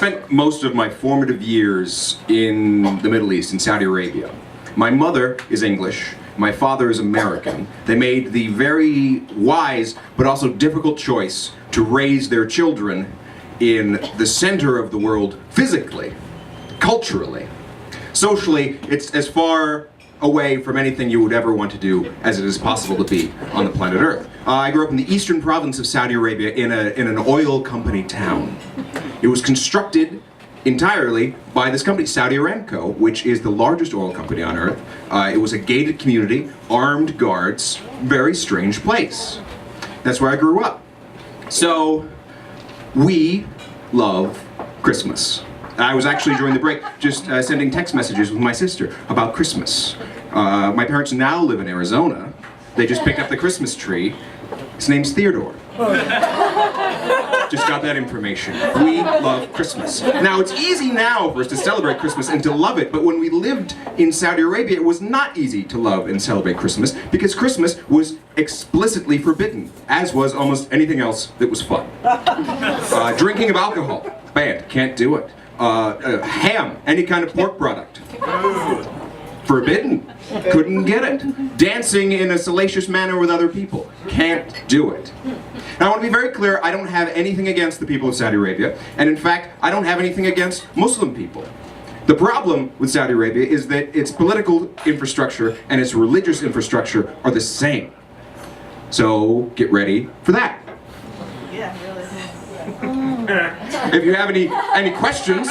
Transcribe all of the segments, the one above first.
spent most of my formative years in the Middle East, in Saudi Arabia. My mother is English, my father is American. They made the very wise but also difficult choice to raise their children in the center of the world physically, culturally. Socially, it's as far away from anything you would ever want to do as it is possible to be on the planet Earth. I grew up in the eastern province of Saudi Arabia in an oil company town. It was constructed entirely by this company, Saudi Aramco, which is the largest oil company on Earth. It was a gated community, armed guards, very strange place. That's where I grew up. So, we love Christmas. I was actually, during the break, just sending text messages with my sister about Christmas. My parents now live in Arizona. They just picked up the Christmas tree. His name's Theodore. Just got that information. We love Christmas. Now, it's easy now for us to celebrate Christmas and to love it, but when we lived in Saudi Arabia, it was not easy to love and celebrate Christmas because Christmas was explicitly forbidden, as was almost anything else that was fun. Drinking of alcohol, banned, can't do it. Ham, any kind of pork product, forbidden, couldn't get it. Dancing in a salacious manner with other people, can't do it. Now I want to be very clear, I don't have anything against the people of Saudi Arabia, and in fact, I don't have anything against Muslim people. The problem with Saudi Arabia is that its political infrastructure and its religious infrastructure are the same. So get ready for that. Yeah, really. If you have any questions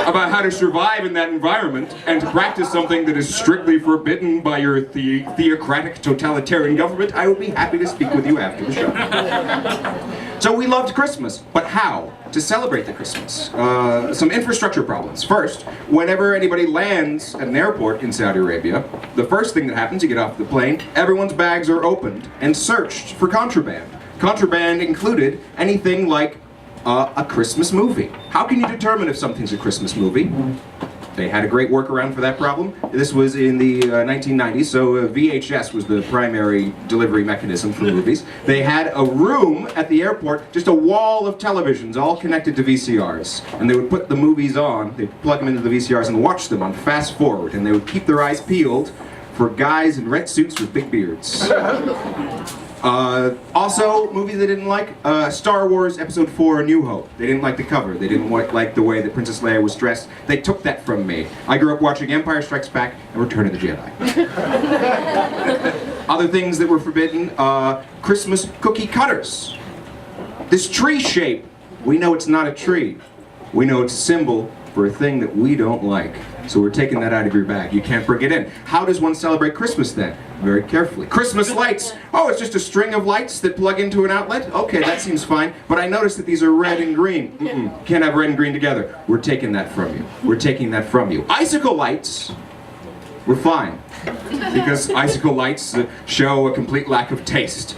about how to survive in that environment and to practice something that is strictly forbidden by your theocratic totalitarian government, I would be happy to speak with you after the show. So we loved Christmas, but how to celebrate the Christmas? Some infrastructure problems. First, whenever anybody lands at an airport in Saudi Arabia, the first thing that happens, you get off the plane, everyone's bags are opened and searched for contraband. Contraband included anything like a Christmas movie. How can you determine if something's a Christmas movie? They had a great workaround for that problem. This was in the 1990s, so VHS was the primary delivery mechanism for movies. They had a room at the airport, just a wall of televisions, all connected to VCRs. And they would put the movies on, they'd plug them into the VCRs and watch them on fast forward. And they would keep their eyes peeled for guys in red suits with big beards. Also, movies they didn't like, Star Wars Episode 4, A New Hope. They didn't like the cover. They didn't like the way that Princess Leia was dressed. They took that from me. I grew up watching Empire Strikes Back and Return of the Jedi. Other things that were forbidden, Christmas cookie cutters. This tree shape, we know it's not a tree. We know it's a symbol for a thing that we don't like. So we're taking that out of your bag. You can't bring it in. How does one celebrate Christmas then? Very carefully. Christmas lights. Oh, it's just a string of lights that plug into an outlet? Okay, that seems fine. But I noticed that these are red and green. Can't have red and green together. We're taking that from you. We're taking that from you. Icicle lights, we're fine. Because icicle lights show a complete lack of taste.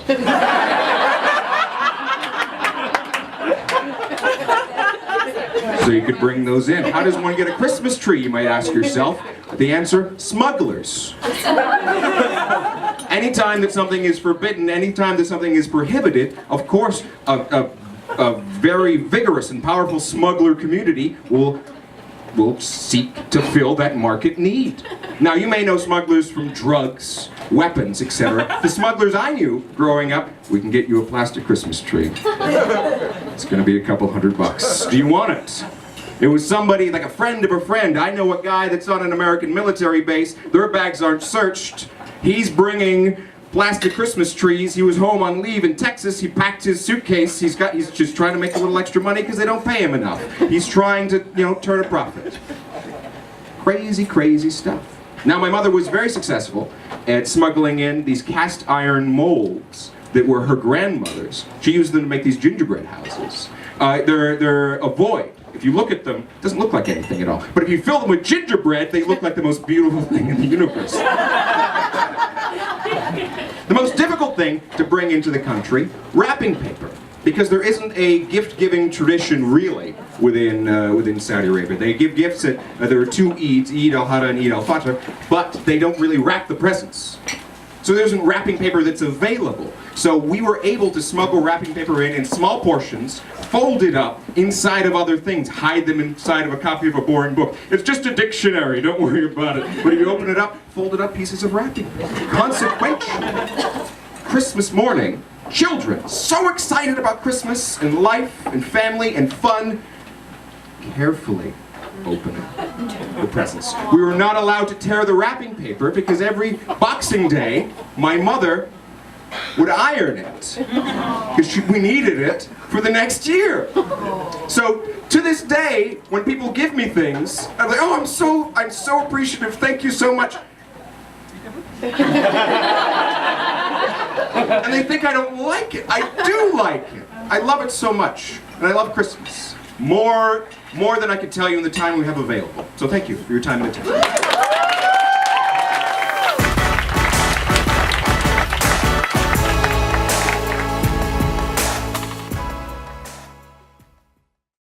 So you could bring those in. How does one get a Christmas tree, you might ask yourself? The answer, smugglers. Anytime that something is forbidden, anytime that something is prohibited, of course, a very vigorous and powerful smuggler community will seek to fill that market need. Now, you may know smugglers from drugs, weapons, etc. The smugglers I knew growing up, we can get you a plastic Christmas tree. It's gonna be a couple $100. Do you want it? It was somebody, like a friend of a friend. I know a guy that's on an American military base. Their bags aren't searched. He's bringing plastic Christmas trees. He was home on leave in Texas. He packed his suitcase. He's just trying to make a little extra money because they don't pay him enough. He's trying to, turn a profit. Crazy, crazy stuff. Now, my mother was very successful at smuggling in these cast iron molds that were her grandmother's. She used them to make these gingerbread houses. They're a void. If you look at them, it doesn't look like anything at all. But if you fill them with gingerbread, they look like the most beautiful thing in the universe. The most difficult thing to bring into the country, wrapping paper. Because there isn't a gift-giving tradition, really, within Saudi Arabia. They give gifts at, there are two Eids, Eid al-Adha and Eid al-Fitr, but they don't really wrap the presents. So there isn't wrapping paper that's available. So we were able to smuggle wrapping paper in small portions, fold it up inside of other things, hide them inside of a copy of a boring book. It's just a dictionary, don't worry about it. But if you open it up, folded up pieces of wrapping paper. Consequently, Christmas morning, children, so excited about Christmas and life and family and fun, carefully opening the presents. We were not allowed to tear the wrapping paper because every Boxing Day, my mother would iron it because we needed it for the next year. So to this day, when people give me things, I'm like, oh, I'm so appreciative. Thank you so much. And they think I don't like it. I do like it. I love it so much, and I love Christmas more than I could tell you in the time we have available. So thank you for your time and attention.